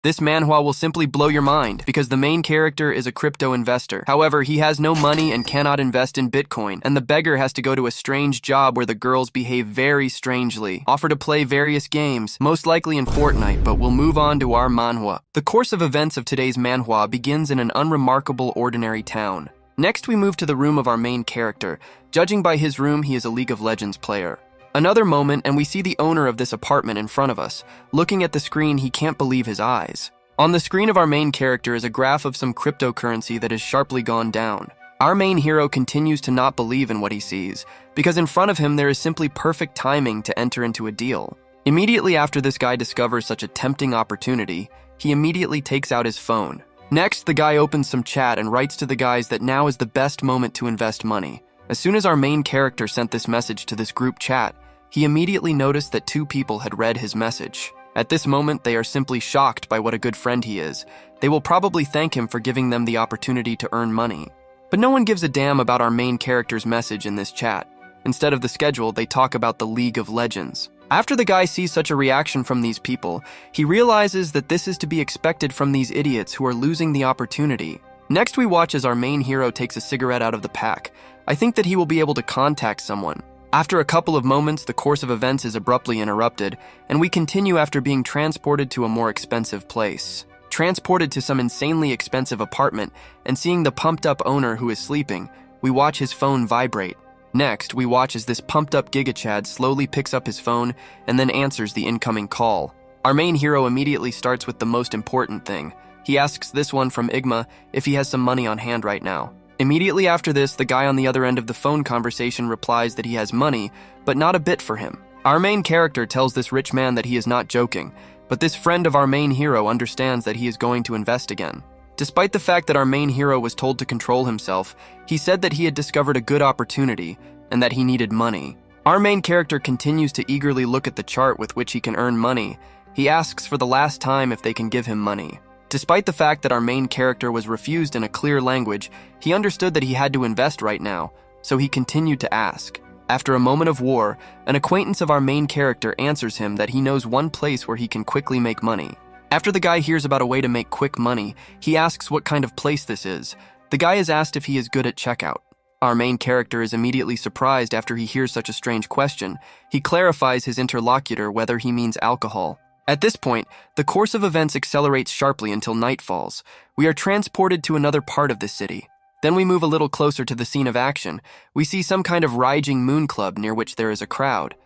This manhwa will simply blow your mind because the main character is a crypto investor. However, he has no money and cannot invest in Bitcoin, and the beggar has to go to a strange job where the girls behave very strangely, offer to play various games, most likely in Fortnite, but we'll move on to our manhwa. The course of events of today's manhwa begins in an unremarkable ordinary town. Next, we move to the room of our main character. Judging by his room, he is a League of Legends player. Another moment, and we see the owner of this apartment in front of us. Looking at the screen, he can't believe his eyes. On the screen of our main character is a graph of some cryptocurrency that has sharply gone down. Our main hero continues to not believe in what he sees, because in front of him there is simply perfect timing to enter into a deal. Immediately after this guy discovers such a tempting opportunity, he immediately takes out his phone. Next, the guy opens some chat and writes to the guys that now is the best moment to invest money. As soon as our main character sent this message to this group chat, he immediately noticed that 2 people had read his message. At this moment, they are simply shocked by what a good friend he is. They will probably thank him for giving them the opportunity to earn money. But no one gives a damn about our main character's message in this chat. Instead of the schedule, they talk about the League of Legends. After the guy sees such a reaction from these people, he realizes that this is to be expected from these idiots who are losing the opportunity. Next, we watch as our main hero takes a cigarette out of the pack. I think that he will be able to contact someone. After a couple of moments, the course of events is abruptly interrupted, and we continue after being transported to a more expensive place. Transported to some insanely expensive apartment, and seeing the pumped-up owner who is sleeping, we watch his phone vibrate. Next, we watch as this pumped-up gigachad slowly picks up his phone and then answers the incoming call. Our main hero immediately starts with the most important thing. He asks this one from Igma if he has some money on hand right now. Immediately after this, the guy on the other end of the phone conversation replies that he has money, but not a bit for him. Our main character tells this rich man that he is not joking, but this friend of our main hero understands that he is going to invest again. Despite the fact that our main hero was told to control himself, he said that he had discovered a good opportunity and that he needed money. Our main character continues to eagerly look at the chart with which he can earn money. He asks for the last time if they can give him money. Despite the fact that our main character was refused in a clear language, he understood that he had to invest right now, so he continued to ask. After a moment of war, an acquaintance of our main character answers him that he knows one place where he can quickly make money. After the guy hears about a way to make quick money, he asks what kind of place this is. The guy is asked if he is good at checkout. Our main character is immediately surprised after he hears such a strange question. He clarifies his interlocutor whether he means alcohol. At this point, the course of events accelerates sharply until night falls. We are transported to another part of the city. Then we move a little closer to the scene of action. We see some kind of raging moon club near which there is a crowd.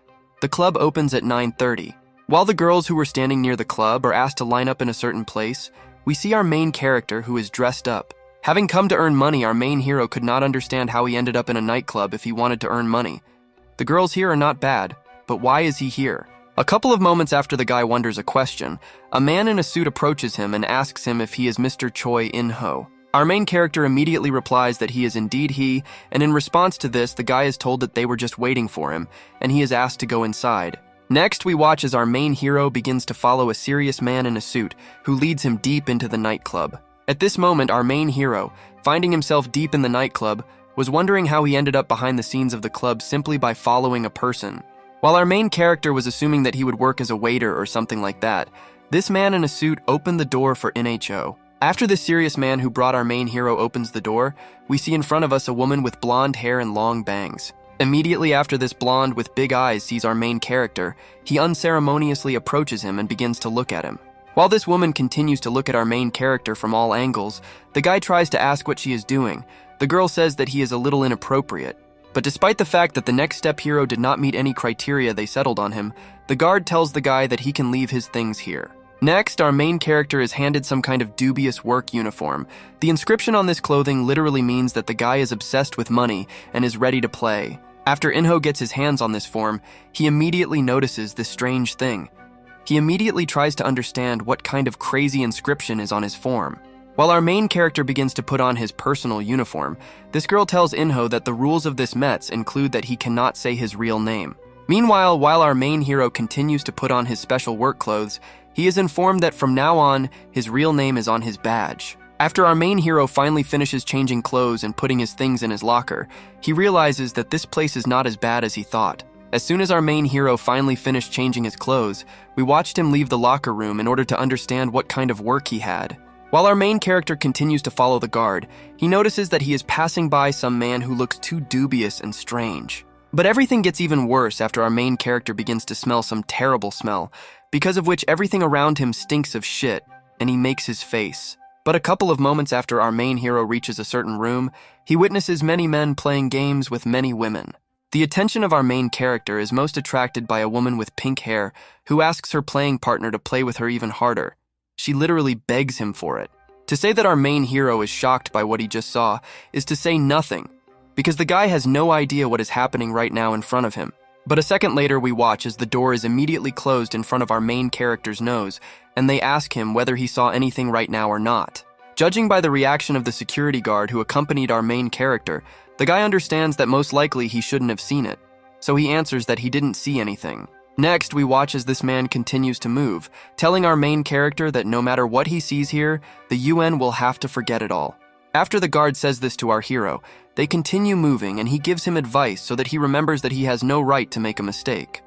The club opens at 9:30. While the girls who were standing near the club are asked to line up in a certain place, we see our main character who is dressed up. Having come to earn money, our main hero could not understand how he ended up in a nightclub if he wanted to earn money. The girls here are not bad, but why is he here? A couple of moments after the guy wonders a question, a man in a suit approaches him and asks him if he is Mr. Choi In-ho. Our main character immediately replies that he is indeed he, and in response to this, the guy is told that they were just waiting for him, and he is asked to go inside. Next, we watch as our main hero begins to follow a serious man in a suit, who leads him deep into the nightclub. At this moment, our main hero, finding himself deep in the nightclub, was wondering how he ended up behind the scenes of the club simply by following a person. While our main character was assuming that he would work as a waiter or something like that, this man in a suit opened the door for NHO. After the serious man who brought our main hero opens the door, we see in front of us a woman with blonde hair and long bangs. Immediately after this blonde with big eyes sees our main character, he unceremoniously approaches him and begins to look at him. While this woman continues to look at our main character from all angles, the guy tries to ask what she is doing. The girl says that he is a little inappropriate. But despite the fact that the next step hero did not meet any criteria they settled on him, the guard tells the guy that he can leave his things here. Next, our main character is handed some kind of dubious work uniform. The inscription on this clothing literally means that the guy is obsessed with money and is ready to play. After In-ho gets his hands on this form, he immediately notices this strange thing. He immediately tries to understand what kind of crazy inscription is on his form. While our main character begins to put on his personal uniform, this girl tells In-ho that the rules of this Mets include that he cannot say his real name. Meanwhile, while our main hero continues to put on his special work clothes, he is informed that from now on, his real name is on his badge. After our main hero finally finishes changing clothes and putting his things in his locker, he realizes that this place is not as bad as he thought. As soon as our main hero finally finished changing his clothes, we watched him leave the locker room in order to understand what kind of work he had. While our main character continues to follow the guard, he notices that he is passing by some man who looks too dubious and strange. But everything gets even worse after our main character begins to smell some terrible smell, because of which everything around him stinks of shit, and he makes his face. But a couple of moments after our main hero reaches a certain room, he witnesses many men playing games with many women. The attention of our main character is most attracted by a woman with pink hair who asks her playing partner to play with her even harder. She literally begs him for it. To say that our main hero is shocked by what he just saw is to say nothing, because the guy has no idea what is happening right now in front of him. But a second later, we watch as the door is immediately closed in front of our main character's nose, and they ask him whether he saw anything right now or not. Judging by the reaction of the security guard who accompanied our main character, the guy understands that most likely he shouldn't have seen it, so he answers that he didn't see anything. Next, we watch as this man continues to move, telling our main character that no matter what he sees here, the UN will have to forget it all. After the guard says this to our hero, they continue moving and he gives him advice so that he remembers that he has no right to make a mistake.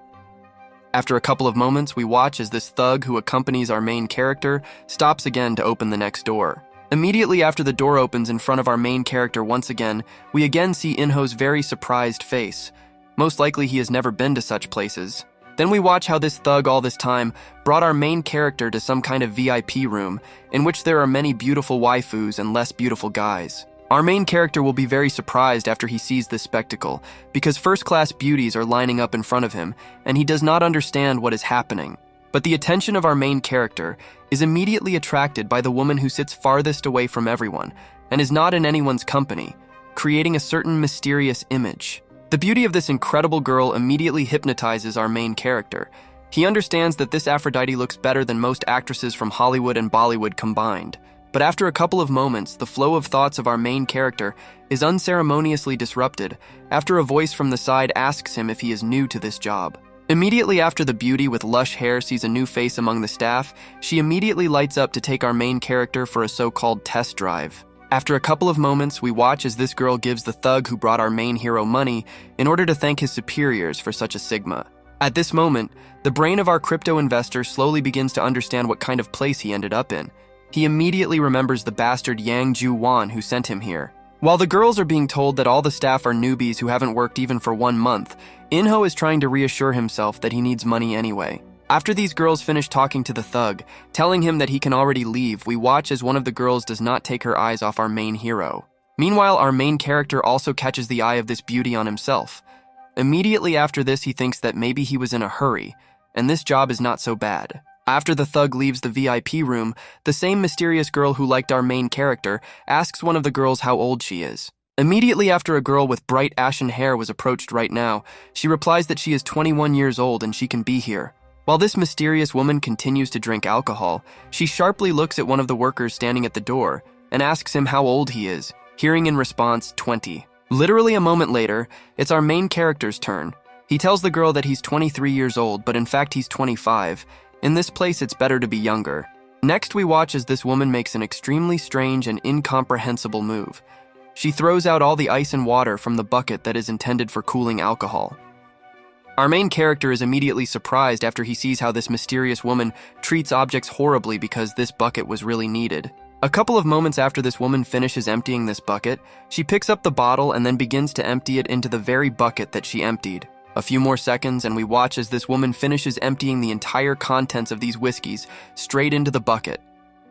After a couple of moments, we watch as this thug who accompanies our main character stops again to open the next door. Immediately after the door opens in front of our main character once again, we again see Inho's very surprised face. Most likely he has never been to such places. Then we watch how this thug all this time brought our main character to some kind of VIP room in which there are many beautiful waifus and less beautiful guys. Our main character will be very surprised after he sees this spectacle because first-class beauties are lining up in front of him and he does not understand what is happening. But the attention of our main character is immediately attracted by the woman who sits farthest away from everyone and is not in anyone's company, creating a certain mysterious image. The beauty of this incredible girl immediately hypnotizes our main character. He understands that this Aphrodite looks better than most actresses from Hollywood and Bollywood combined. But after a couple of moments, the flow of thoughts of our main character is unceremoniously disrupted after a voice from the side asks him if he is new to this job. Immediately after the beauty with lush hair sees a new face among the staff, she immediately lights up to take our main character for a so-called test drive. After a couple of moments, we watch as this girl gives the thug who brought our main hero money in order to thank his superiors for such a sigma. At this moment, the brain of our crypto investor slowly begins to understand what kind of place he ended up in. He immediately remembers the bastard Yang Ju-wan who sent him here. While the girls are being told that all the staff are newbies who haven't worked even for 1 month, Inho is trying to reassure himself that he needs money anyway. After these girls finish talking to the thug, telling him that he can already leave, we watch as one of the girls does not take her eyes off our main hero. Meanwhile, our main character also catches the eye of this beauty on himself. Immediately after this, he thinks that maybe he was in a hurry, and this job is not so bad. After the thug leaves the VIP room, the same mysterious girl who liked our main character asks one of the girls how old she is. Immediately after a girl with bright ashen hair was approached right now, she replies that she is 21 years old and she can be here. While this mysterious woman continues to drink alcohol, she sharply looks at one of the workers standing at the door and asks him how old he is, hearing in response 20. Literally a moment later, it's our main character's turn. He tells the girl that he's 23 years old, but in fact he's 25. In this place, it's better to be younger. Next, we watch as this woman makes an extremely strange and incomprehensible move. She throws out all the ice and water from the bucket that is intended for cooling alcohol. Our main character is immediately surprised after he sees how this mysterious woman treats objects horribly because this bucket was really needed. A couple of moments after this woman finishes emptying this bucket, she picks up the bottle and then begins to empty it into the very bucket that she emptied. A few more seconds and we watch as this woman finishes emptying the entire contents of these whiskeys straight into the bucket,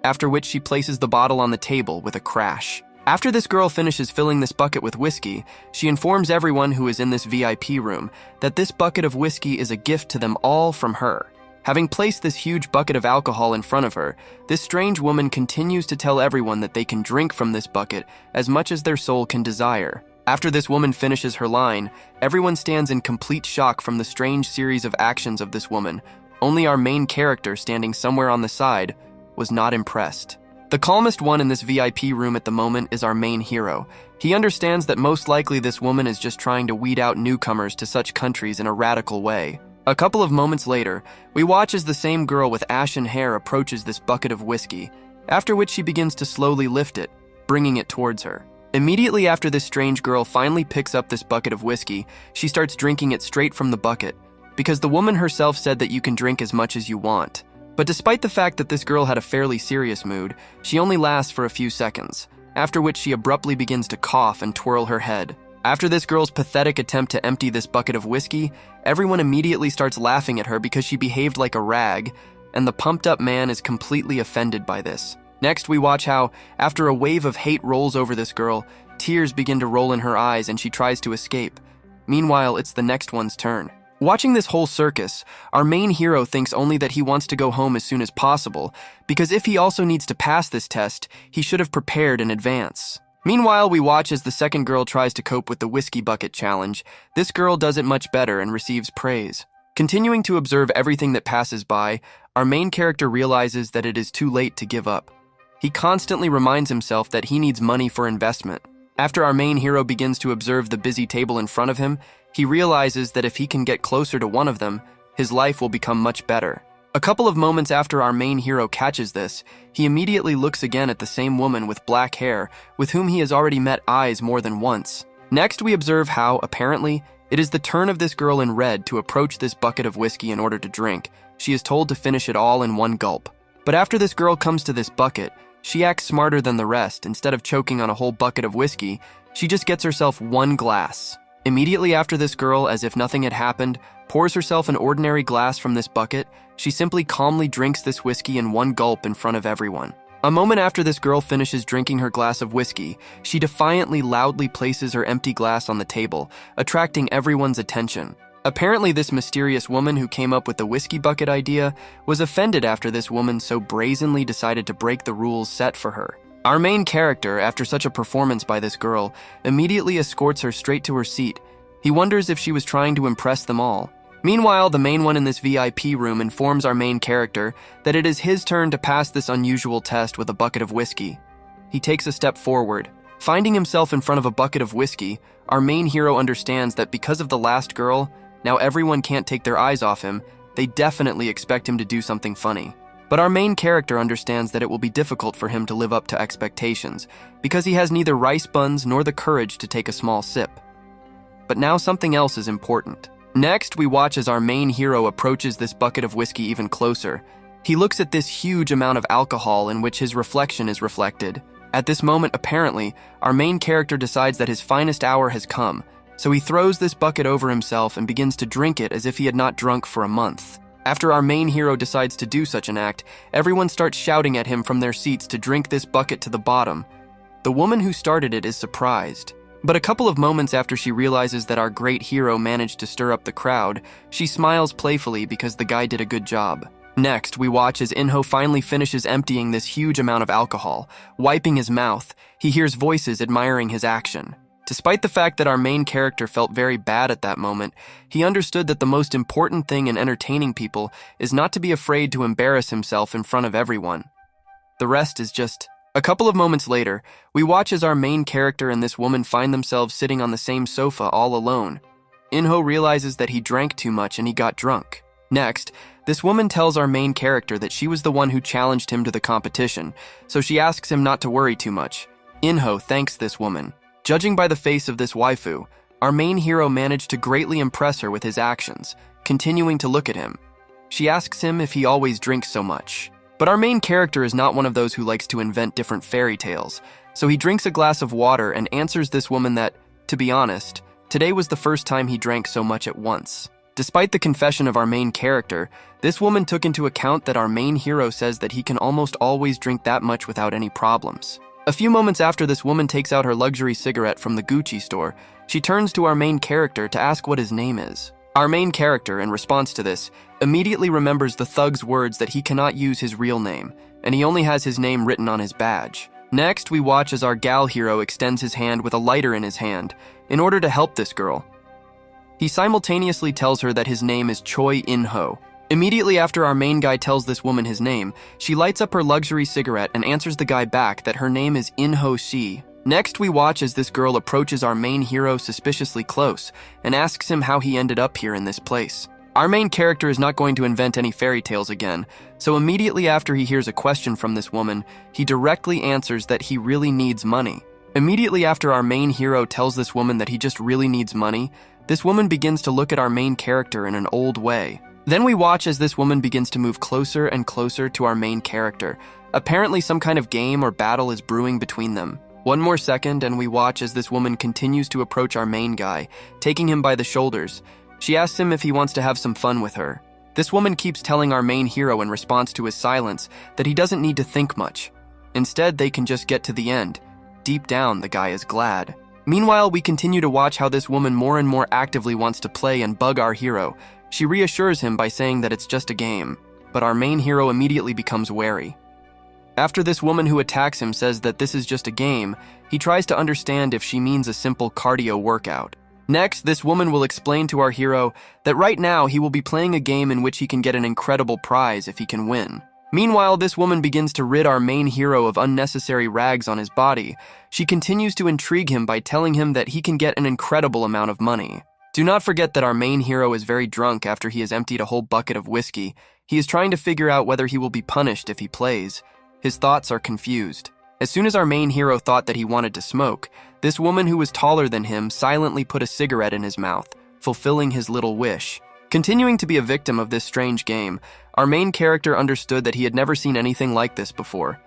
after which she places the bottle on the table with a crash. After this girl finishes filling this bucket with whiskey, she informs everyone who is in this VIP room that this bucket of whiskey is a gift to them all from her. Having placed this huge bucket of alcohol in front of her, this strange woman continues to tell everyone that they can drink from this bucket as much as their soul can desire. After this woman finishes her line, everyone stands in complete shock from the strange series of actions of this woman. Only our main character, standing somewhere on the side, was not impressed. The calmest one in this VIP room at the moment is our main hero. He understands that most likely this woman is just trying to weed out newcomers to such countries in a radical way. A couple of moments later, we watch as the same girl with ashen hair approaches this bucket of whiskey, after which she begins to slowly lift it, bringing it towards her. Immediately after this strange girl finally picks up this bucket of whiskey, she starts drinking it straight from the bucket, because the woman herself said that you can drink as much as you want. But despite the fact that this girl had a fairly serious mood, she only lasts for a few seconds, after which she abruptly begins to cough and twirl her head. After this girl's pathetic attempt to empty this bucket of whiskey, everyone immediately starts laughing at her because she behaved like a rag, and the pumped-up man is completely offended by this. Next, we watch how, after a wave of hate rolls over this girl, tears begin to roll in her eyes and she tries to escape. Meanwhile, it's the next one's turn. Watching this whole circus, our main hero thinks only that he wants to go home as soon as possible, because if he also needs to pass this test, he should have prepared in advance. Meanwhile, we watch as the second girl tries to cope with the whiskey bucket challenge. This girl does it much better and receives praise. Continuing to observe everything that passes by, our main character realizes that it is too late to give up. He constantly reminds himself that he needs money for investment. After our main hero begins to observe the busy table in front of him, he realizes that if he can get closer to one of them, his life will become much better. A couple of moments after our main hero catches this, he immediately looks again at the same woman with black hair, with whom he has already met eyes more than once. Next, we observe how, apparently, it is the turn of this girl in red to approach this bucket of whiskey in order to drink. She is told to finish it all in one gulp. But after this girl comes to this bucket, she acts smarter than the rest. Instead of choking on a whole bucket of whiskey, she just gets herself one glass. Immediately after this girl, as if nothing had happened, pours herself an ordinary glass from this bucket. She simply calmly drinks this whiskey in one gulp in front of everyone. A moment after this girl finishes drinking her glass of whiskey, she defiantly loudly places her empty glass on the table, attracting everyone's attention. Apparently, this mysterious woman who came up with the whiskey bucket idea was offended after this woman so brazenly decided to break the rules set for her. Our main character, after such a performance by this girl, immediately escorts her straight to her seat. He wonders if she was trying to impress them all. Meanwhile, the main one in this VIP room informs our main character that it is his turn to pass this unusual test with a bucket of whiskey. He takes a step forward. Finding himself in front of a bucket of whiskey, our main hero understands that because of the last girl, now everyone can't take their eyes off him. They definitely expect him to do something funny. But our main character understands that it will be difficult for him to live up to expectations, because he has neither rice buns nor the courage to take a small sip. But now something else is important. Next, we watch as our main hero approaches this bucket of whiskey even closer. He looks at this huge amount of alcohol in which his reflection is reflected. At this moment, apparently, our main character decides that his finest hour has come, so he throws this bucket over himself and begins to drink it as if he had not drunk for a month. After our main hero decides to do such an act, everyone starts shouting at him from their seats to drink this bucket to the bottom. The woman who started it is surprised. But a couple of moments after she realizes that our great hero managed to stir up the crowd, she smiles playfully because the guy did a good job. Next, we watch as Inho finally finishes emptying this huge amount of alcohol. Wiping his mouth, he hears voices admiring his action. Despite the fact that our main character felt very bad at that moment, he understood that the most important thing in entertaining people is not to be afraid to embarrass himself in front of everyone. The rest is just... A couple of moments later, we watch as our main character and this woman find themselves sitting on the same sofa all alone. Inho realizes that he drank too much and he got drunk. Next, this woman tells our main character that she was the one who challenged him to the competition, so she asks him not to worry too much. Inho thanks this woman. Judging by the face of this waifu, our main hero managed to greatly impress her with his actions, continuing to look at him. She asks him if he always drinks so much. But our main character is not one of those who likes to invent different fairy tales, so he drinks a glass of water and answers this woman that, to be honest, today was the first time he drank so much at once. Despite the confession of our main character, this woman took into account that our main hero says that he can almost always drink that much without any problems. A few moments after this woman takes out her luxury cigarette from the Gucci store, she turns to our main character to ask what his name is. Our main character, in response to this, immediately remembers the thug's words that he cannot use his real name, and he only has his name written on his badge. Next, we watch as our gal hero extends his hand with a lighter in his hand, in order to help this girl. He simultaneously tells her that his name is Choi In-ho. Immediately after our main guy tells this woman his name, she lights up her luxury cigarette and answers the guy back that her name is In-ho Shi. Next, we watch as this girl approaches our main hero suspiciously close and asks him how he ended up here in this place. Our main character is not going to invent any fairy tales again, so immediately after he hears a question from this woman, he directly answers that he really needs money. Immediately after our main hero tells this woman that he just really needs money, this woman begins to look at our main character in an old way. Then we watch as this woman begins to move closer and closer to our main character. Apparently some kind of game or battle is brewing between them. One more second and we watch as this woman continues to approach our main guy, taking him by the shoulders. She asks him if he wants to have some fun with her. This woman keeps telling our main hero in response to his silence that he doesn't need to think much. Instead, they can just get to the end. Deep down, the guy is glad. Meanwhile, we continue to watch how this woman more and more actively wants to play and bug our hero. She reassures him by saying that it's just a game, but our main hero immediately becomes wary. After this woman who attacks him says that this is just a game, he tries to understand if she means a simple cardio workout. Next, this woman will explain to our hero that right now he will be playing a game in which he can get an incredible prize if he can win. Meanwhile, this woman begins to rid our main hero of unnecessary rags on his body. She continues to intrigue him by telling him that he can get an incredible amount of money. Do not forget that our main hero is very drunk after he has emptied a whole bucket of whiskey. He is trying to figure out whether he will be punished if he plays. His thoughts are confused. As soon as our main hero thought that he wanted to smoke, this woman who was taller than him silently put a cigarette in his mouth, fulfilling his little wish. Continuing to be a victim of this strange game, our main character understood that he had never seen anything like this before,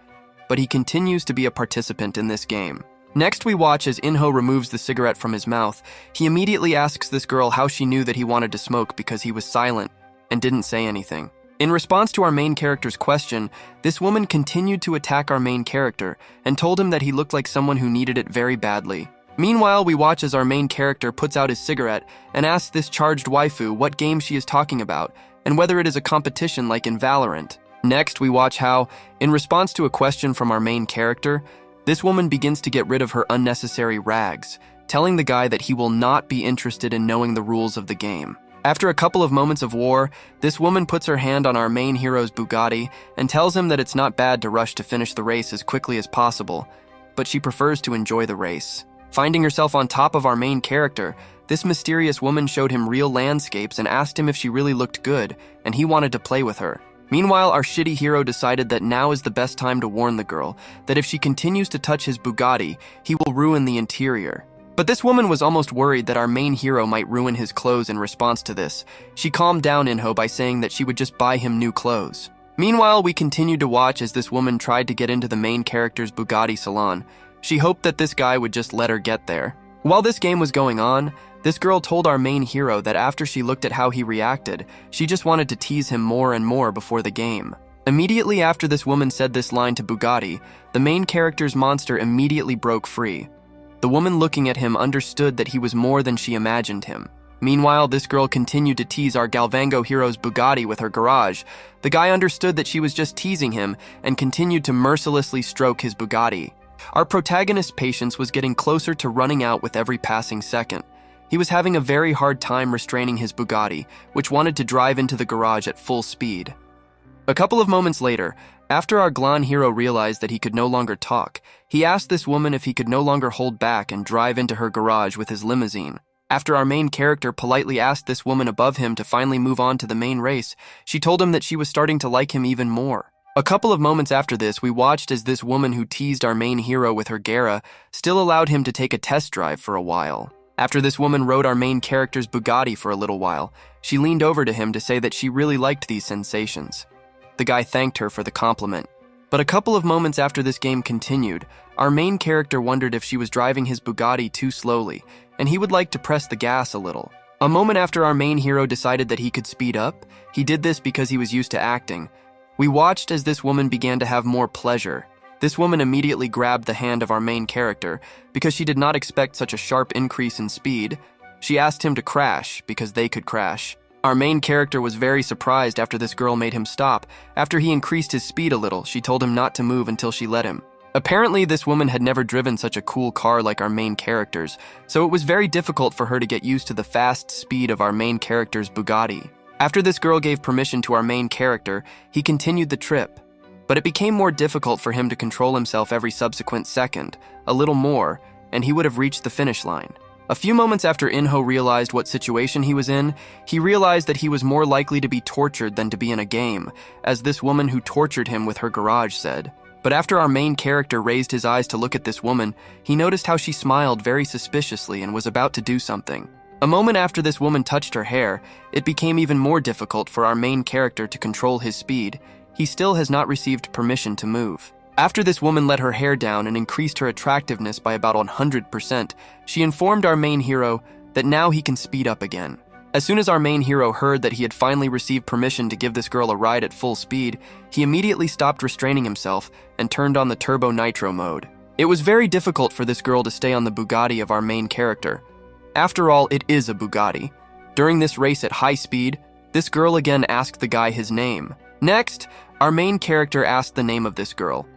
but he continues to be a participant in this game. Next, we watch as Inho removes the cigarette from his mouth. He immediately asks this girl how she knew that he wanted to smoke because he was silent and didn't say anything. In response to our main character's question, this woman continued to attack our main character and told him that he looked like someone who needed it very badly. Meanwhile, we watch as our main character puts out his cigarette and asks this charged waifu what game she is talking about and whether it is a competition like in Valorant. Next, we watch how, in response to a question from our main character, this woman begins to get rid of her unnecessary rags, telling the guy that he will not be interested in knowing the rules of the game. After a couple of moments of war, this woman puts her hand on our main hero's Bugatti and tells him that it's not bad to rush to finish the race as quickly as possible, but she prefers to enjoy the race. Finding herself on top of our main character, this mysterious woman showed him real landscapes and asked him if she really looked good, and he wanted to play with her. Meanwhile, our shitty hero decided that now is the best time to warn the girl that if she continues to touch his Bugatti, he will ruin the interior. But this woman was almost worried that our main hero might ruin his clothes in response to this. She calmed down Inho by saying that she would just buy him new clothes. Meanwhile, we continued to watch as this woman tried to get into the main character's Bugatti salon. She hoped that this guy would just let her get there. While this game was going on, this girl told our main hero that after she looked at how he reacted, she just wanted to tease him more and more before the game. Immediately after this woman said this line to Bugatti, the main character's monster immediately broke free. The woman looking at him understood that he was more than she imagined him. Meanwhile, this girl continued to tease our Galvango hero's Bugatti with her garage. The guy understood that she was just teasing him and continued to mercilessly stroke his Bugatti. Our protagonist's patience was getting closer to running out with every passing second. He was having a very hard time restraining his Bugatti, which wanted to drive into the garage at full speed. A couple of moments later, after our Glan hero realized that he could no longer talk, he asked this woman if he could no longer hold back and drive into her garage with his limousine. After our main character politely asked this woman above him to finally move on to the main race, she told him that she was starting to like him even more. A couple of moments after this, we watched as this woman who teased our main hero with her Gara still allowed him to take a test drive for a while. After this woman rode our main character's Bugatti for a little while, she leaned over to him to say that she really liked these sensations. The guy thanked her for the compliment. But a couple of moments after this game continued, our main character wondered if she was driving his Bugatti too slowly, and he would like to press the gas a little. A moment after our main hero decided that he could speed up, he did this because he was used to acting. We watched as this woman began to have more pleasure. This woman immediately grabbed the hand of our main character because she did not expect such a sharp increase in speed. She asked him to crash because they could crash. Our main character was very surprised after this girl made him stop. After he increased his speed a little, she told him not to move until she let him. Apparently, this woman had never driven such a cool car like our main characters, so it was very difficult for her to get used to the fast speed of our main character's Bugatti. After this girl gave permission to our main character, he continued the trip. But it became more difficult for him to control himself every subsequent second, a little more, and he would have reached the finish line. A few moments after Inho realized what situation he was in, he realized that he was more likely to be tortured than to be in a game, as this woman who tortured him with her garage said. But after our main character raised his eyes to look at this woman, he noticed how she smiled very suspiciously and was about to do something. A moment after this woman touched her hair, it became even more difficult for our main character to control his speed. He still has not received permission to move. After this woman let her hair down and increased her attractiveness by about 100%, she informed our main hero that now he can speed up again. As soon as our main hero heard that he had finally received permission to give this girl a ride at full speed, he immediately stopped restraining himself and turned on the turbo nitro mode. It was very difficult for this girl to stay on the Bugatti of our main character. After all, it is a Bugatti. During this race at high speed, this girl again asked the guy his name. Next, our main character asked the name of this girl.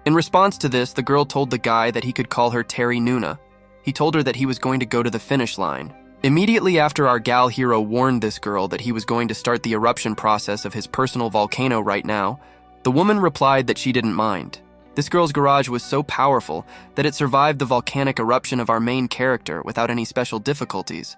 In response to this, the girl told the guy that he could call her Terry Nuna. He told her that he was going to go to the finish line. Immediately after our gal hero warned this girl that he was going to start the eruption process of his personal volcano right now, the woman replied that she didn't mind. This girl's garage was so powerful that it survived the volcanic eruption of our main character without any special difficulties.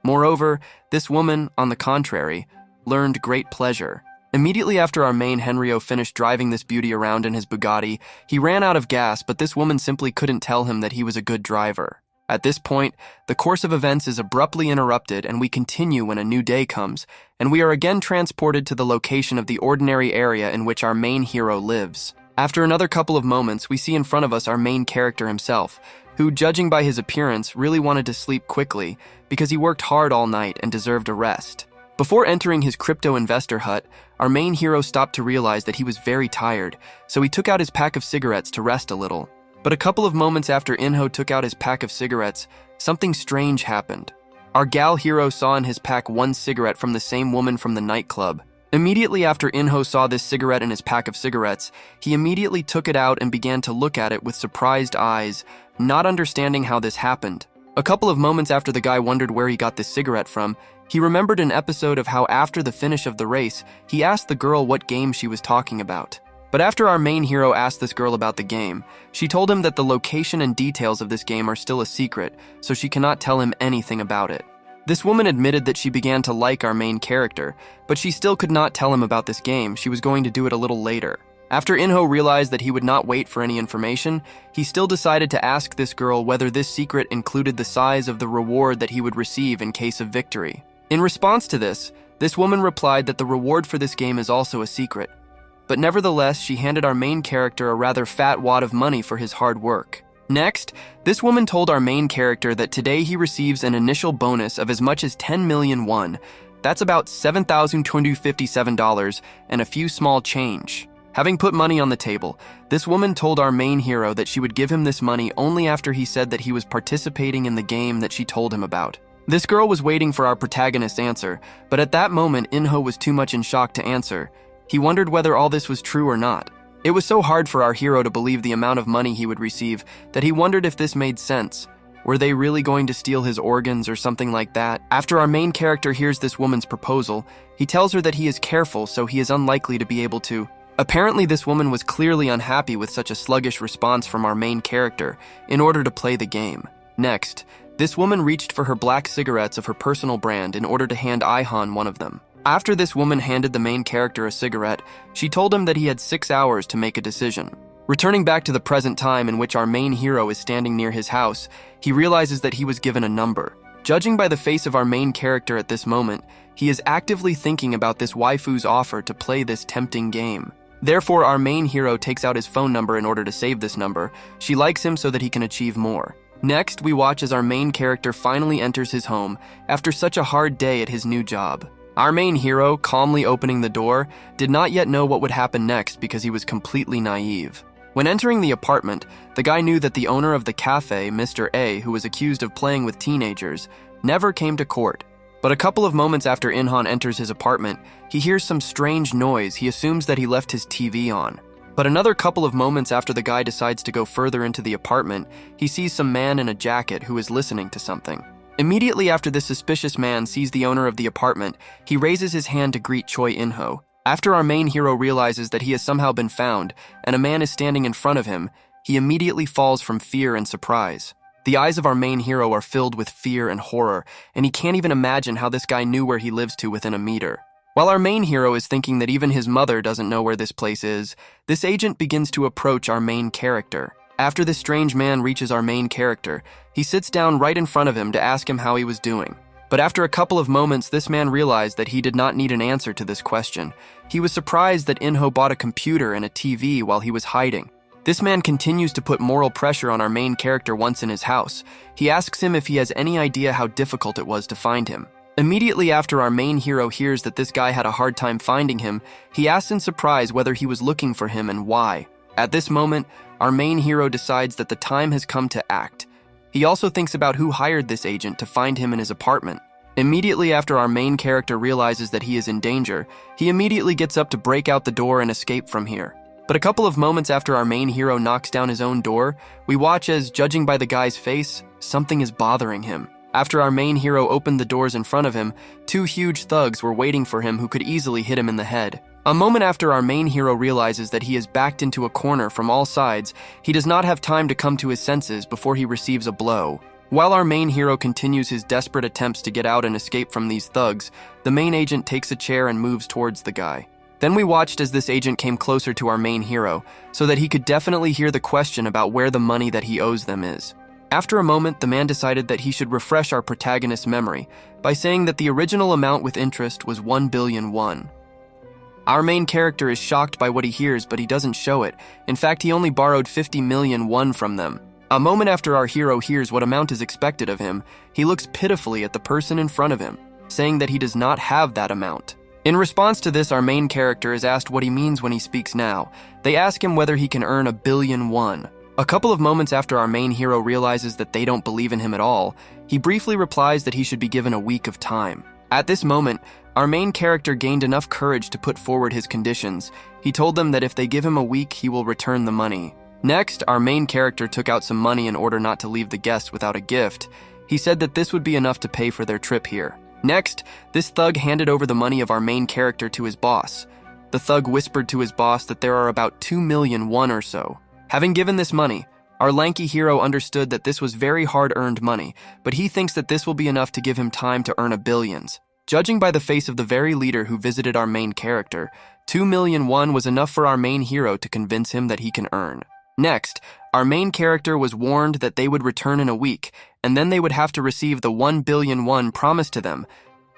Moreover, this woman, on the contrary, learned great pleasure. Immediately after our main Henrio finished driving this beauty around in his Bugatti, he ran out of gas, but this woman simply couldn't tell him that he was a good driver. At this point, the course of events is abruptly interrupted and we continue when a new day comes, and we are again transported to the location of the ordinary area in which our main hero lives. After another couple of moments, we see in front of us our main character himself, who, judging by his appearance, really wanted to sleep quickly because he worked hard all night and deserved a rest. Before entering his crypto investor hut, our main hero stopped to realize that he was very tired, so he took out his pack of cigarettes to rest a little. But a couple of moments after Inho took out his pack of cigarettes, something strange happened. Our gal hero saw in his pack one cigarette from the same woman from the nightclub. Immediately after Inho saw this cigarette in his pack of cigarettes, he immediately took it out and began to look at it with surprised eyes, not understanding how this happened. A couple of moments after the guy wondered where he got this cigarette from, he remembered an episode of how after the finish of the race, he asked the girl what game she was talking about. But after our main hero asked this girl about the game, she told him that the location and details of this game are still a secret, so she cannot tell him anything about it. This woman admitted that she began to like our main character, but she still could not tell him about this game. She was going to do it a little later. After Inho realized that he would not wait for any information, he still decided to ask this girl whether this secret included the size of the reward that he would receive in case of victory. In response to this woman replied that the reward for this game is also a secret. But nevertheless, she handed our main character a rather fat wad of money for his hard work. Next, this woman told our main character that today he receives an initial bonus of as much as 10 million won. That's about $7,257 and a few small change. Having put money on the table, this woman told our main hero that she would give him this money only after he said that he was participating in the game that she told him about. This girl was waiting for our protagonist's answer, but at that moment, Inho was too much in shock to answer. He wondered whether all this was true or not. It was so hard for our hero to believe the amount of money he would receive that he wondered if this made sense. Were they really going to steal his organs or something like that? After our main character hears this woman's proposal, he tells her that he is careful, so he is unlikely to be able to. Apparently, this woman was clearly unhappy with such a sluggish response from our main character in order to play the game. Next, this woman reached for her black cigarettes of her personal brand in order to hand Ihan one of them. After this woman handed the main character a cigarette, she told him that he had 6 hours to make a decision. Returning back to the present time in which our main hero is standing near his house, he realizes that he was given a number. Judging by the face of our main character at this moment, he is actively thinking about this waifu's offer to play this tempting game. Therefore, our main hero takes out his phone number in order to save this number. She likes him so that he can achieve more. Next, we watch as our main character finally enters his home after such a hard day at his new job. Our main hero, calmly opening the door, did not yet know what would happen next because he was completely naive. When entering the apartment, the guy knew that the owner of the cafe, Mr. A, who was accused of playing with teenagers, never came to court. But a couple of moments after Inhan enters his apartment, he hears some strange noise. He assumes that he left his TV on. But another couple of moments after the guy decides to go further into the apartment, he sees some man in a jacket who is listening to something. Immediately after this suspicious man sees the owner of the apartment, he raises his hand to greet Choi In-ho. After our main hero realizes that he has somehow been found and a man is standing in front of him, he immediately falls from fear and surprise. The eyes of our main hero are filled with fear and horror, and he can't even imagine how this guy knew where he lives to within a meter. While our main hero is thinking that even his mother doesn't know where this place is, this agent begins to approach our main character. After this strange man reaches our main character, he sits down right in front of him to ask him how he was doing. But after a couple of moments, this man realized that he did not need an answer to this question. He was surprised that Inho bought a computer and a TV while he was hiding. This man continues to put moral pressure on our main character once in his house. He asks him if he has any idea how difficult it was to find him. Immediately after our main hero hears that this guy had a hard time finding him, he asks in surprise whether he was looking for him and why. At this moment, our main hero decides that the time has come to act. He also thinks about who hired this agent to find him in his apartment. Immediately after our main character realizes that he is in danger, he immediately gets up to break out the door and escape from here. But a couple of moments after our main hero knocks down his own door, we watch as, judging by the guy's face, something is bothering him. After our main hero opened the doors in front of him, two huge thugs were waiting for him who could easily hit him in the head. A moment after our main hero realizes that he is backed into a corner from all sides, he does not have time to come to his senses before he receives a blow. While our main hero continues his desperate attempts to get out and escape from these thugs, the main agent takes a chair and moves towards the guy. Then we watched as this agent came closer to our main hero, so that he could definitely hear the question about where the money that he owes them is. After a moment, the man decided that he should refresh our protagonist's memory by saying that the original amount with interest was 1 billion won. Our main character is shocked by what he hears, but he doesn't show it. In fact, he only borrowed 50 million won from them. A moment after our hero hears what amount is expected of him, he looks pitifully at the person in front of him, saying that he does not have that amount. In response to this, our main character is asked what he means when he speaks now. They ask him whether he can earn 1 billion won. A couple of moments after our main hero realizes that they don't believe in him at all, he briefly replies that he should be given a week of time. At this moment, our main character gained enough courage to put forward his conditions. He told them that if they give him a week, he will return the money. Next, our main character took out some money in order not to leave the guests without a gift. He said that this would be enough to pay for their trip here. Next, this thug handed over the money of our main character to his boss. The thug whispered to his boss that there are about 2 million won or so. Having given this money, our lanky hero understood that this was very hard-earned money, but he thinks that this will be enough to give him time to earn billions. Judging by the face of the very leader who visited our main character, 2 million won was enough for our main hero to convince him that he can earn. Next, our main character was warned that they would return in a week, and then they would have to receive the 1 billion won promised to them.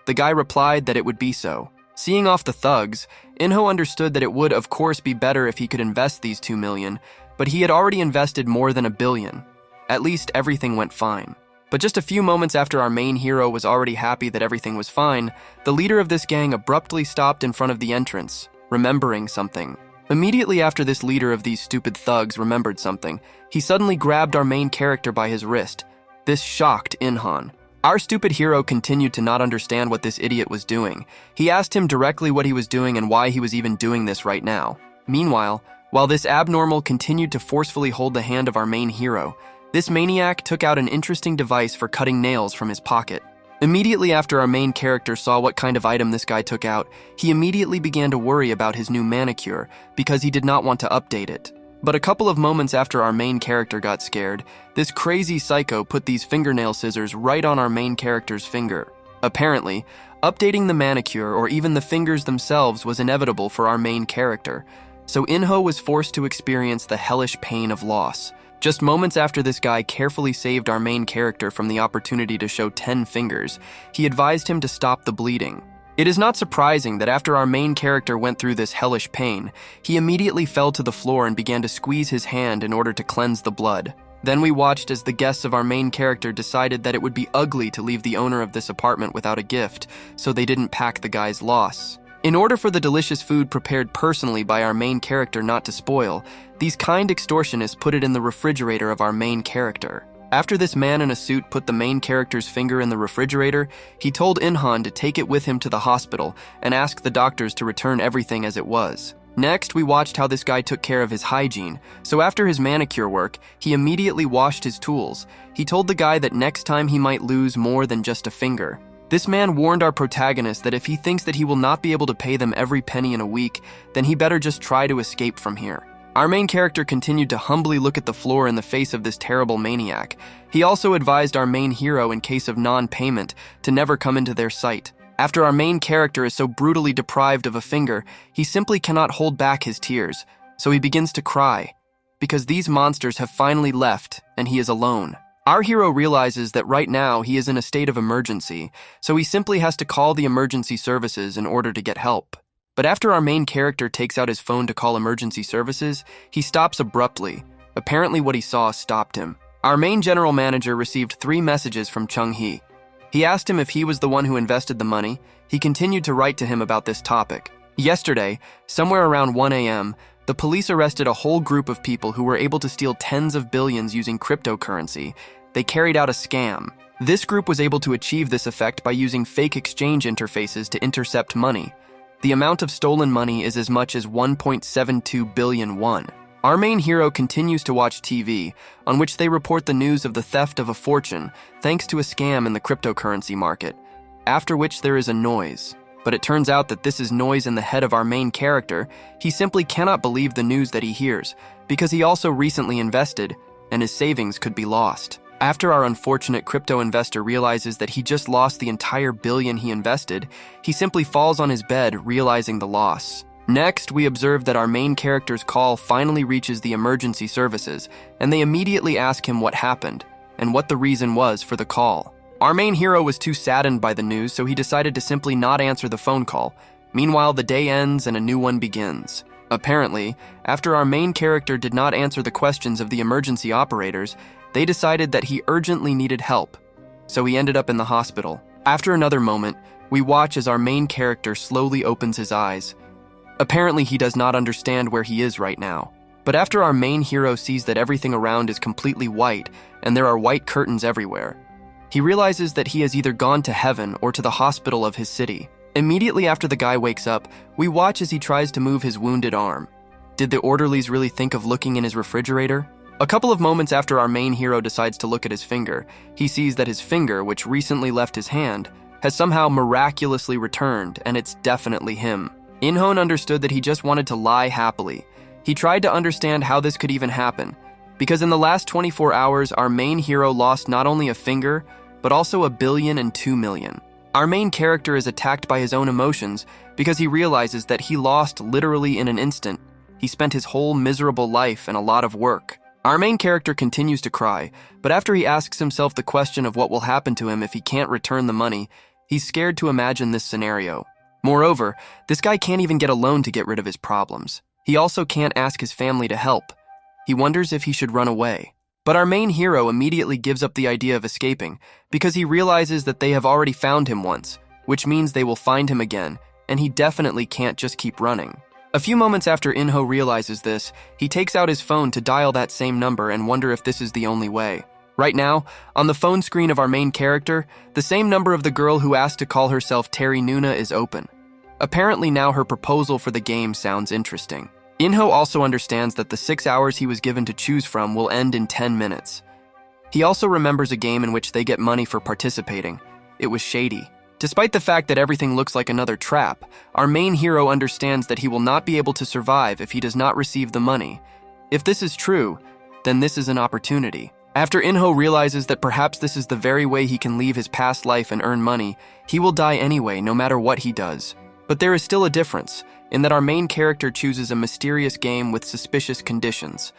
The guy replied that it would be so. Seeing off the thugs, Inho understood that it would of course be better if he could invest these 2 million, but he had already invested more than 1 billion. At least everything went fine. But just a few moments after our main hero was already happy that everything was fine, the leader of this gang abruptly stopped in front of the entrance, remembering something. Immediately after this leader of these stupid thugs remembered something, he suddenly grabbed our main character by his wrist. This shocked Inhan. Our stupid hero continued to not understand what this idiot was doing. He asked him directly what he was doing and why he was even doing this right now. Meanwhile, while this abnormal continued to forcefully hold the hand of our main hero, this maniac took out an interesting device for cutting nails from his pocket. Immediately after our main character saw what kind of item this guy took out, he immediately began to worry about his new manicure because he did not want to update it. But a couple of moments after our main character got scared, this crazy psycho put these fingernail scissors right on our main character's finger. Apparently, updating the manicure or even the fingers themselves was inevitable for our main character, so Inho was forced to experience the hellish pain of loss. Just moments after this guy carefully saved our main character from the opportunity to show 10 fingers, he advised him to stop the bleeding. It is not surprising that after our main character went through this hellish pain, he immediately fell to the floor and began to squeeze his hand in order to cleanse the blood. Then we watched as the guests of our main character decided that it would be ugly to leave the owner of this apartment without a gift, so they didn't pack the guy's loss. In order for the delicious food prepared personally by our main character not to spoil, these kind extortionists put it in the refrigerator of our main character. After this man in a suit put the main character's finger in the refrigerator, he told Inhan to take it with him to the hospital and ask the doctors to return everything as it was. Next, we watched how this guy took care of his hygiene, so after his manicure work, he immediately washed his tools. He told the guy that next time he might lose more than just a finger. This man warned our protagonist that if he thinks that he will not be able to pay them every penny in a week, then he better just try to escape from here. Our main character continued to humbly look at the floor in the face of this terrible maniac. He also advised our main hero in case of non-payment to never come into their sight. After our main character is so brutally deprived of a finger, he simply cannot hold back his tears, so he begins to cry, because these monsters have finally left and he is alone. Our hero realizes that right now he is in a state of emergency, so he simply has to call the emergency services in order to get help. But after our main character takes out his phone to call emergency services, he stops abruptly. Apparently what he saw stopped him. Our main general manager received 3 messages from Chung-hee. He asked him if he was the one who invested the money. He continued to write to him about this topic. Yesterday, somewhere around 1 a.m., the police arrested a whole group of people who were able to steal tens of billions using cryptocurrency. They carried out a scam. This group was able to achieve this effect by using fake exchange interfaces to intercept money. The amount of stolen money is as much as 1.72 billion won. Our main hero continues to watch TV, on which they report the news of the theft of a fortune thanks to a scam in the cryptocurrency market, after which there is a noise. But it turns out that this is noise in the head of our main character. He simply cannot believe the news that he hears, because he also recently invested, and his savings could be lost. After our unfortunate crypto investor realizes that he just lost the entire billion he invested, he simply falls on his bed, realizing the loss. Next, we observe that our main character's call finally reaches the emergency services, and they immediately ask him what happened, and what the reason was for the call. Our main hero was too saddened by the news, so he decided to simply not answer the phone call. Meanwhile, the day ends and a new one begins. Apparently, after our main character did not answer the questions of the emergency operators, they decided that he urgently needed help, so he ended up in the hospital. After another moment, we watch as our main character slowly opens his eyes. Apparently, he does not understand where he is right now. But after our main hero sees that everything around is completely white and there are white curtains everywhere, he realizes that he has either gone to heaven or to the hospital of his city. Immediately after the guy wakes up, we watch as he tries to move his wounded arm. Did the orderlies really think of looking in his refrigerator? A couple of moments after our main hero decides to look at his finger, he sees that his finger, which recently left his hand, has somehow miraculously returned, and it's definitely him. In-hoon understood that he just wanted to lie happily. He tried to understand how this could even happen, because in the last 24 hours, our main hero lost not only a finger, but also 1 billion and 2 million. Our main character is attacked by his own emotions because he realizes that he lost literally in an instant. He spent his whole miserable life and a lot of work. Our main character continues to cry, but after he asks himself the question of what will happen to him if he can't return the money, he's scared to imagine this scenario. Moreover, this guy can't even get a loan to get rid of his problems. He also can't ask his family to help. He wonders if he should run away. But our main hero immediately gives up the idea of escaping because he realizes that they have already found him once, which means they will find him again, and he definitely can't just keep running. A few moments after In-ho realizes this, he takes out his phone to dial that same number and wonder if this is the only way. Right now, on the phone screen of our main character, the same number of the girl who asked to call herself Terry Nuna is open. Apparently now her proposal for the game sounds interesting. In-ho also understands that the 6 hours he was given to choose from will end in 10 minutes. He also remembers a game in which they get money for participating. It was Shady. Despite the fact that everything looks like another trap, our main hero understands that he will not be able to survive if he does not receive the money. If this is true, then this is an opportunity. After In-ho realizes that perhaps this is the very way he can leave his past life and earn money, he will die anyway, no matter what he does. But there is still a difference, in that our main character chooses a mysterious game with suspicious conditions.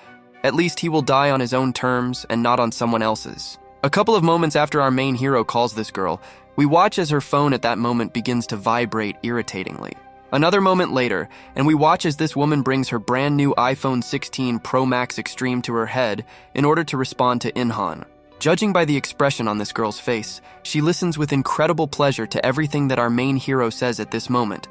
At least he will die on his own terms and not on someone else's. A couple of moments after our main hero calls this girl, we watch as her phone at that moment begins to vibrate irritatingly. Another moment later, and we watch as this woman brings her brand new iPhone 16 Pro Max Extreme to her head in order to respond to In-hon. Judging by the expression on this girl's face, she listens with incredible pleasure to everything that our main hero says at this moment,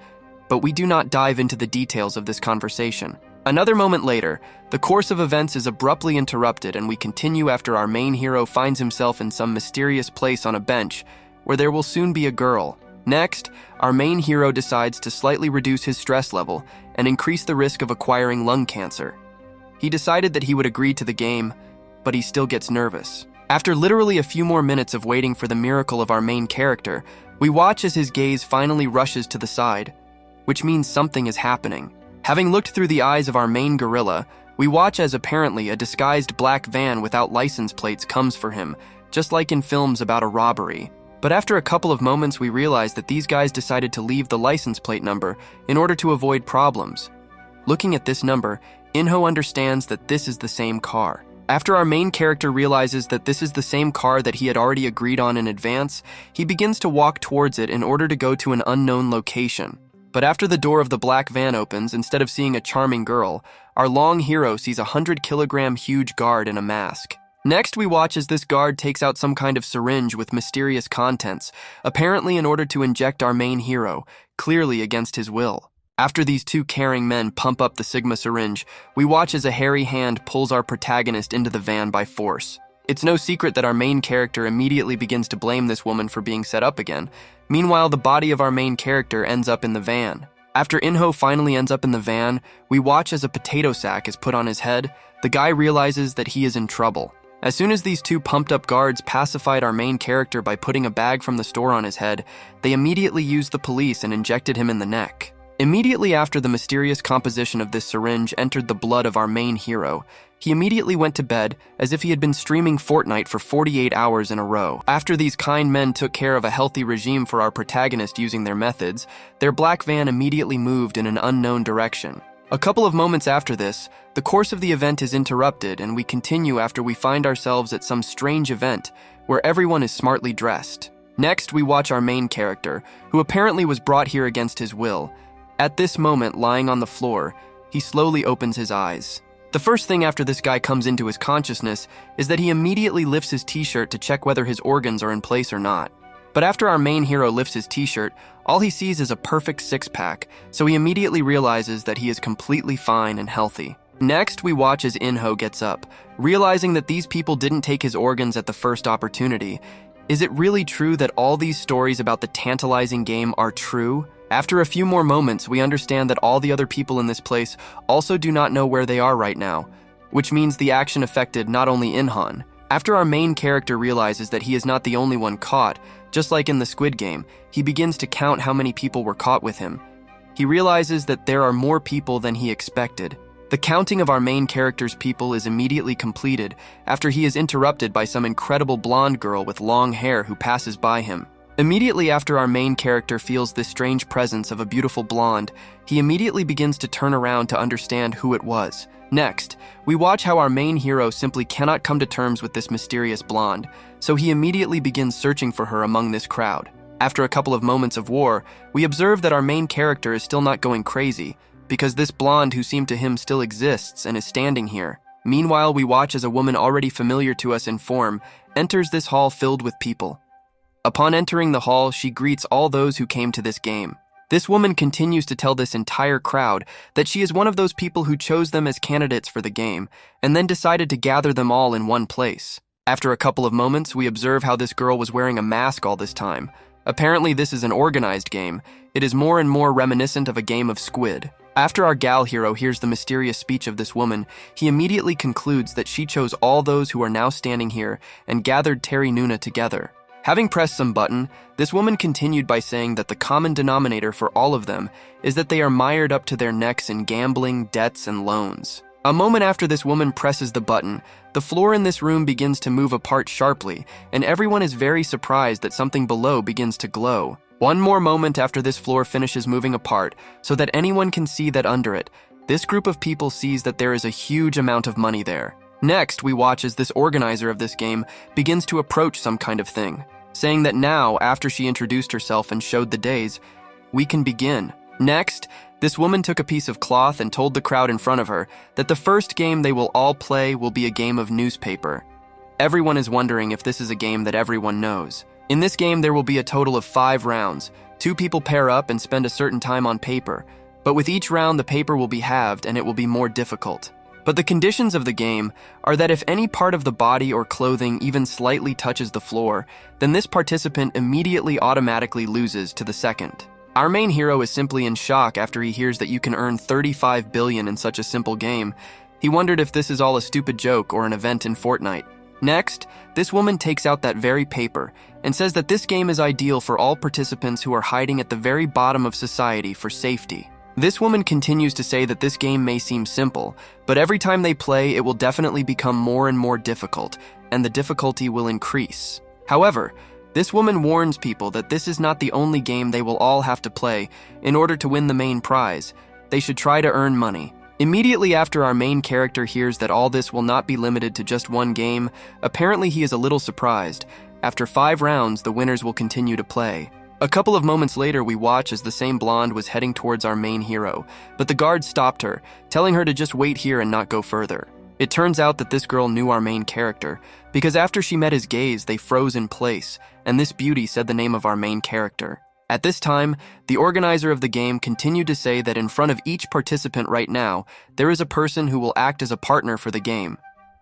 but we do not dive into the details of this conversation. Another moment later, the course of events is abruptly interrupted and we continue after our main hero finds himself in some mysterious place on a bench where there will soon be a girl. Next, our main hero decides to slightly reduce his stress level and increase the risk of acquiring lung cancer. He decided that he would agree to the game, but he still gets nervous. After literally a few more minutes of waiting for the miracle of our main character, we watch as his gaze finally rushes to the side, which means something is happening. Having looked through the eyes of our main gorilla, we watch as apparently a disguised black van without license plates comes for him, just like in films about a robbery. But after a couple of moments, we realized that these guys decided to leave the license plate number in order to avoid problems. Looking at this number, Inho understands that this is the same car. After our main character realizes that this is the same car that he had already agreed on in advance, he begins to walk towards it in order to go to an unknown location. But after the door of the black van opens, instead of seeing a charming girl, our long hero sees a 100-kilogram huge guard in a mask. Next, we watch as this guard takes out some kind of syringe with mysterious contents, apparently in order to inject our main hero, clearly against his will. After these two caring men pump up the Sigma syringe, we watch as a hairy hand pulls our protagonist into the van by force. It's no secret that our main character immediately begins to blame this woman for being set up again. Meanwhile, the body of our main character ends up in the van. After Inho finally ends up in the van, we watch as a potato sack is put on his head. The guy realizes that he is in trouble. As soon as these two pumped-up guards pacified our main character by putting a bag from the store on his head, they immediately used the police and injected him in the neck. Immediately after the mysterious composition of this syringe entered the blood of our main hero, he immediately went to bed as if he had been streaming Fortnite for 48 hours in a row. After these kind men took care of a healthy regime for our protagonist using their methods, their black van immediately moved in an unknown direction. A couple of moments after this, the course of the event is interrupted and we continue after we find ourselves at some strange event where everyone is smartly dressed. Next, we watch our main character, who apparently was brought here against his will. At this moment, lying on the floor, he slowly opens his eyes. The first thing after this guy comes into his consciousness is that he immediately lifts his t-shirt to check whether his organs are in place or not. But after our main hero lifts his t-shirt, all he sees is a perfect six-pack, so he immediately realizes that he is completely fine and healthy. Next, we watch as Inho gets up, realizing that these people didn't take his organs at the first opportunity. Is it really true that all these stories about the tantalizing game are true? After a few more moments, we understand that all the other people in this place also do not know where they are right now, which means the action affected not only Inhan. After our main character realizes that he is not the only one caught, just like in the Squid Game, he begins to count how many people were caught with him. He realizes that there are more people than he expected. The counting of our main character's people is immediately completed after he is interrupted by some incredible blonde girl with long hair who passes by him. Immediately after our main character feels this strange presence of a beautiful blonde, he immediately begins to turn around to understand who it was. Next, we watch how our main hero simply cannot come to terms with this mysterious blonde, so he immediately begins searching for her among this crowd. After a couple of moments of war, we observe that our main character is still not going crazy, because this blonde who seemed to him still exists and is standing here. Meanwhile, we watch as a woman already familiar to us in form enters this hall filled with people. Upon entering the hall, she greets all those who came to this game. This woman continues to tell this entire crowd that she is one of those people who chose them as candidates for the game, and then decided to gather them all in one place. After a couple of moments, we observe how this girl was wearing a mask all this time. Apparently, this is an organized game. It is more and more reminiscent of a game of Squid. After our gal hero hears the mysterious speech of this woman, he immediately concludes that she chose all those who are now standing here and gathered Terry Nuna together. Having pressed some button, this woman continued by saying that the common denominator for all of them is that they are mired up to their necks in gambling, debts, and loans. A moment after this woman presses the button, the floor in this room begins to move apart sharply, and everyone is very surprised that something below begins to glow. One more moment after this floor finishes moving apart, so that anyone can see that under it, this group of people sees that there is a huge amount of money there. Next, we watch as this organizer of this game begins to approach some kind of thing, saying that now, after she introduced herself and showed the days, we can begin. Next, this woman took a piece of cloth and told the crowd in front of her that the first game they will all play will be a game of newspaper. Everyone is wondering if this is a game that everyone knows. In this game, there will be a total of 5 rounds. 2 people pair up and spend a certain time on paper, but with each round the paper will be halved and it will be more difficult. But the conditions of the game are that if any part of the body or clothing even slightly touches the floor, then this participant immediately automatically loses to the second. Our main hero is simply in shock after he hears that you can earn 35 billion in such a simple game. He wondered if this is all a stupid joke or an event in Fortnite. Next, this woman takes out that very paper and says that this game is ideal for all participants who are hiding at the very bottom of society for safety. This woman continues to say that this game may seem simple, but every time they play, it will definitely become more and more difficult, and the difficulty will increase. However, This woman warns people that this is not the only game they will all have to play in order to win the main prize. They should try to earn money. Immediately after our main character hears that all this will not be limited to just one game, apparently he is a little surprised. After 5 rounds, the winners will continue to play. A couple of moments later, we watch as the same blonde was heading towards our main hero, but the guard stopped her, telling her to just wait here and not go further. It turns out that this girl knew our main character, because after she met his gaze, they froze in place, and this beauty said the name of our main character. At this time, the organizer of the game continued to say that in front of each participant right now, there is a person who will act as a partner for the game.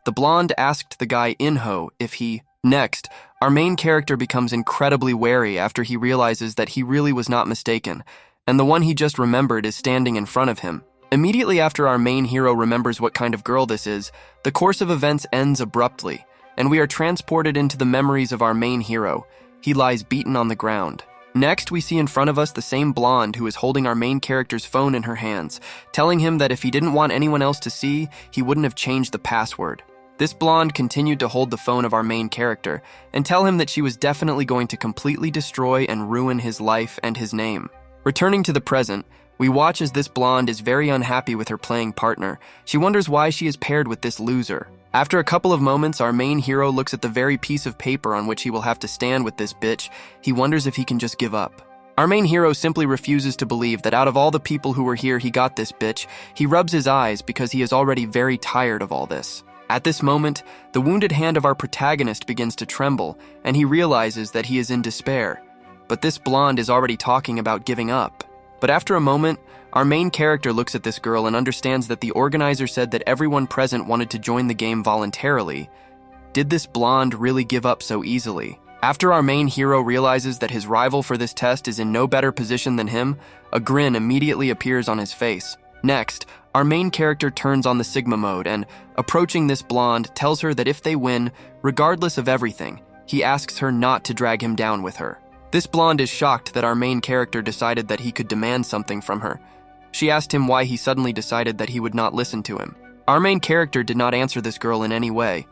The blonde asked the guy Inho if he... Next, our main character becomes incredibly wary after he realizes that he really was not mistaken, and the one he just remembered is standing in front of him. Immediately after our main hero remembers what kind of girl this is, the course of events ends abruptly, and we are transported into the memories of our main hero. He lies beaten on the ground. Next, we see in front of us the same blonde who is holding our main character's phone in her hands, telling him that if he didn't want anyone else to see, he wouldn't have changed the password. This blonde continued to hold the phone of our main character and tell him that she was definitely going to completely destroy and ruin his life and his name. Returning to the present, we watch as this blonde is very unhappy with her playing partner. She wonders why she is paired with this loser. After a couple of moments, our main hero looks at the very piece of paper on which he will have to stand with this bitch. He wonders if he can just give up. Our main hero simply refuses to believe that out of all the people who were here, he got this bitch. He rubs his eyes because he is already very tired of all this. At this moment, the wounded hand of our protagonist begins to tremble, and he realizes that he is in despair. But this blonde is already talking about giving up. But after a moment, our main character looks at this girl and understands that the organizer said that everyone present wanted to join the game voluntarily. Did this blonde really give up so easily? After our main hero realizes that his rival for this test is in no better position than him, a grin immediately appears on his face. Next, our main character turns on the Sigma mode and, approaching this blonde, tells her that if they win, regardless of everything, he asks her not to drag him down with her. This blonde is shocked that our main character decided that he could demand something from her. She asked him why he suddenly decided that he would not listen to him. Our main character did not answer this girl in any way.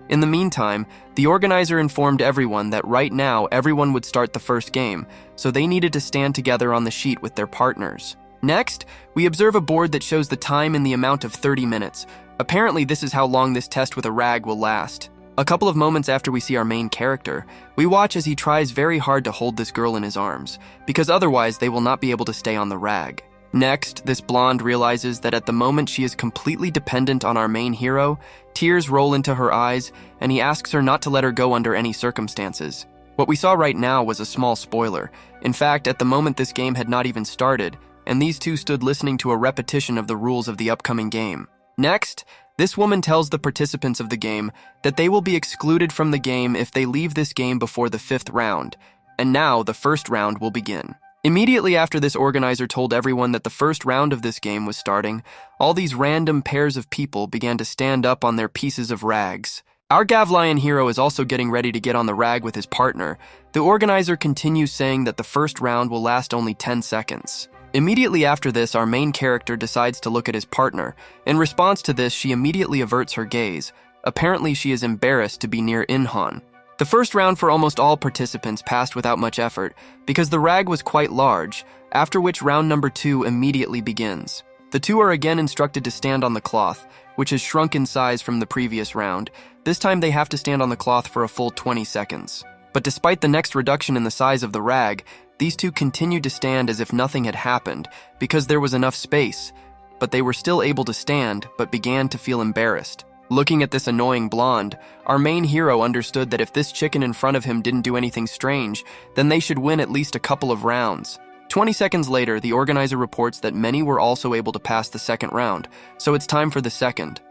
In the meantime, the organizer informed everyone that right now everyone would start the first game, so they needed to stand together on the sheet with their partners. Next, we observe a board that shows the time in the amount of 30 minutes. Apparently, this is how long this test with a rag will last. A couple of moments after we see our main character, we watch as he tries very hard to hold this girl in his arms, because otherwise they will not be able to stay on the rag. Next, this blonde realizes that at the moment she is completely dependent on our main hero. Tears roll into her eyes, and he asks her not to let her go under any circumstances. What we saw right now was a small spoiler. In fact, at the moment this game had not even started, and these two stood listening to a repetition of the rules of the upcoming game. Next, this woman tells the participants of the game that they will be excluded from the game if they leave this game before the 5th round, and now the first round will begin. Immediately after this organizer told everyone that the first round of this game was starting, all these random pairs of people began to stand up on their pieces of rags. Our Gavlion hero is also getting ready to get on the rag with his partner. The organizer continues saying that the first round will last only 10 seconds. Immediately after this, our main character decides to look at his partner. In response to this, she immediately averts her gaze. Apparently, she is embarrassed to be near Inhan. The first round for almost all participants passed without much effort, because the rag was quite large, after which round number 2 immediately begins. The two are again instructed to stand on the cloth, which has shrunk in size from the previous round. This time they have to stand on the cloth for a full 20 seconds. But despite the next reduction in the size of the rag, these two continued to stand as if nothing had happened, because there was enough space. But they were still able to stand, but began to feel embarrassed. Looking at this annoying blonde, our main hero understood that if this chicken in front of him didn't do anything strange, then they should win at least a couple of rounds. 20 seconds later, the organizer reports that many were also able to pass the second round, so it's time for the second.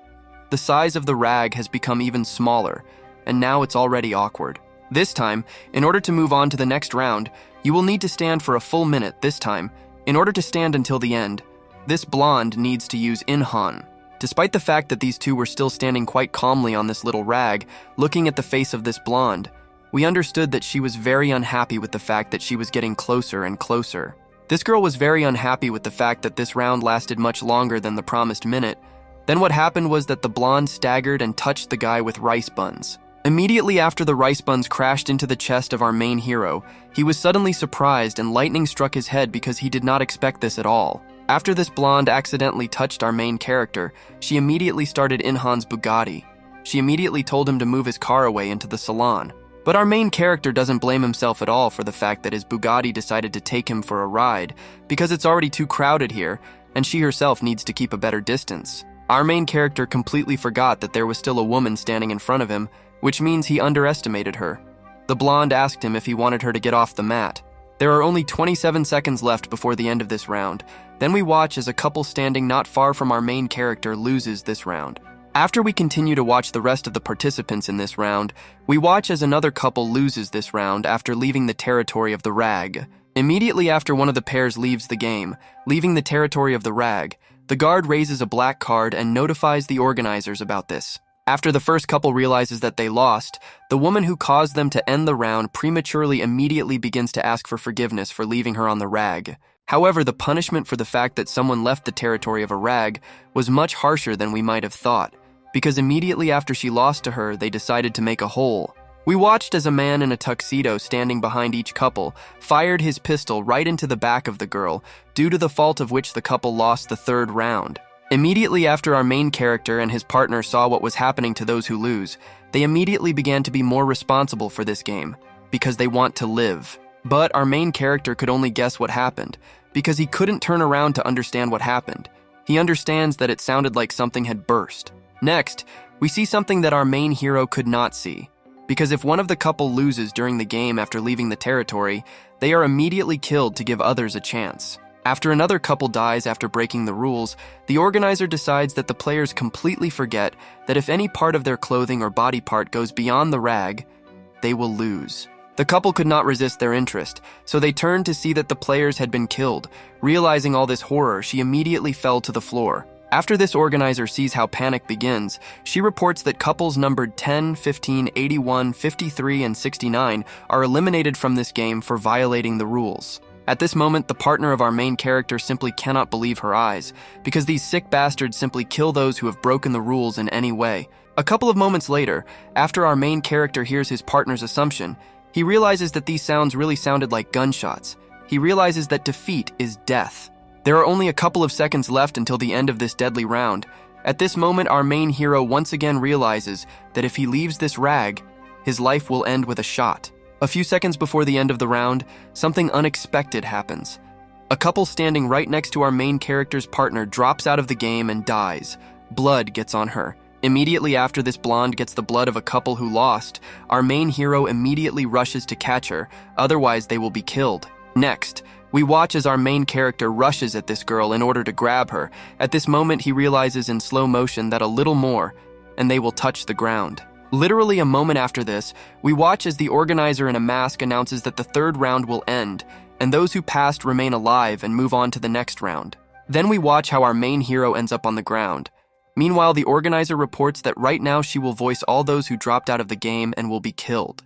The size of the rag has become even smaller, and now it's already awkward. This time, in order to move on to the next round, you will need to stand for a full minute this time. In order to stand until the end, this blonde needs to use Inhan. Despite the fact that these two were still standing quite calmly on this little rag, looking at the face of this blonde, we understood that she was very unhappy with the fact that she was getting closer and closer. This girl was very unhappy with the fact that this round lasted much longer than the promised minute. Then what happened was that the blonde staggered and touched the guy with rice buns. Immediately after the rice buns crashed into the chest of our main hero, he was suddenly surprised and lightning struck his head because he did not expect this at all. After this blonde accidentally touched our main character, she immediately started Inhan's Bugatti. She immediately told him to move his car away into the salon. But our main character doesn't blame himself at all for the fact that his Bugatti decided to take him for a ride, because it's already too crowded here, and she herself needs to keep a better distance. Our main character completely forgot that there was still a woman standing in front of him, which means he underestimated her. The blonde asked him if he wanted her to get off the mat. There are only 27 seconds left before the end of this round. Then we watch as a couple standing not far from our main character loses this round. After we continue to watch the rest of the participants in this round, we watch as another couple loses this round after leaving the territory of the rag. Immediately after one of the pairs leaves the game, leaving the territory of the rag, the guard raises a black card and notifies the organizers about this. After the first couple realizes that they lost, the woman who caused them to end the round prematurely immediately begins to ask for forgiveness for leaving her on the rag. However, the punishment for the fact that someone left the territory of a rag was much harsher than we might have thought, because immediately after she lost to her, they decided to make a hole. We watched as a man in a tuxedo standing behind each couple fired his pistol right into the back of the girl, due to the fault of which the couple lost the third round. Immediately after our main character and his partner saw what was happening to those who lose, they immediately began to be more responsible for this game, because they want to live. But our main character could only guess what happened, because he couldn't turn around to understand what happened. He understands that it sounded like something had burst. Next, we see something that our main hero could not see, because if one of the couple loses during the game after leaving the territory, they are immediately killed to give others a chance. After another couple dies after breaking the rules, the organizer decides that the players completely forget that if any part of their clothing or body part goes beyond the rag, they will lose. The couple could not resist their interest, so they turned to see that the players had been killed. Realizing all this horror, she immediately fell to the floor. After this organizer sees how panic begins, she reports that couples numbered 10, 15, 81, 53, and 69 are eliminated from this game for violating the rules. At this moment, the partner of our main character simply cannot believe her eyes, because these sick bastards simply kill those who have broken the rules in any way. A couple of moments later, after our main character hears his partner's assumption, he realizes that these sounds really sounded like gunshots. He realizes that defeat is death. There are only a couple of seconds left until the end of this deadly round. At this moment, our main hero once again realizes that if he leaves this rag, his life will end with a shot. A few seconds before the end of the round, something unexpected happens. A couple standing right next to our main character's partner drops out of the game and dies. Blood gets on her. Immediately after this blonde gets the blood of a couple who lost, our main hero immediately rushes to catch her, otherwise they will be killed. Next, we watch as our main character rushes at this girl in order to grab her. At this moment, he realizes in slow motion that a little more, and they will touch the ground. Literally a moment after this, we watch as the organizer in a mask announces that the third round will end, and those who passed remain alive and move on to the next round. Then we watch how our main hero ends up on the ground. Meanwhile, the organizer reports that right now she will voice all those who dropped out of the game and will be killed.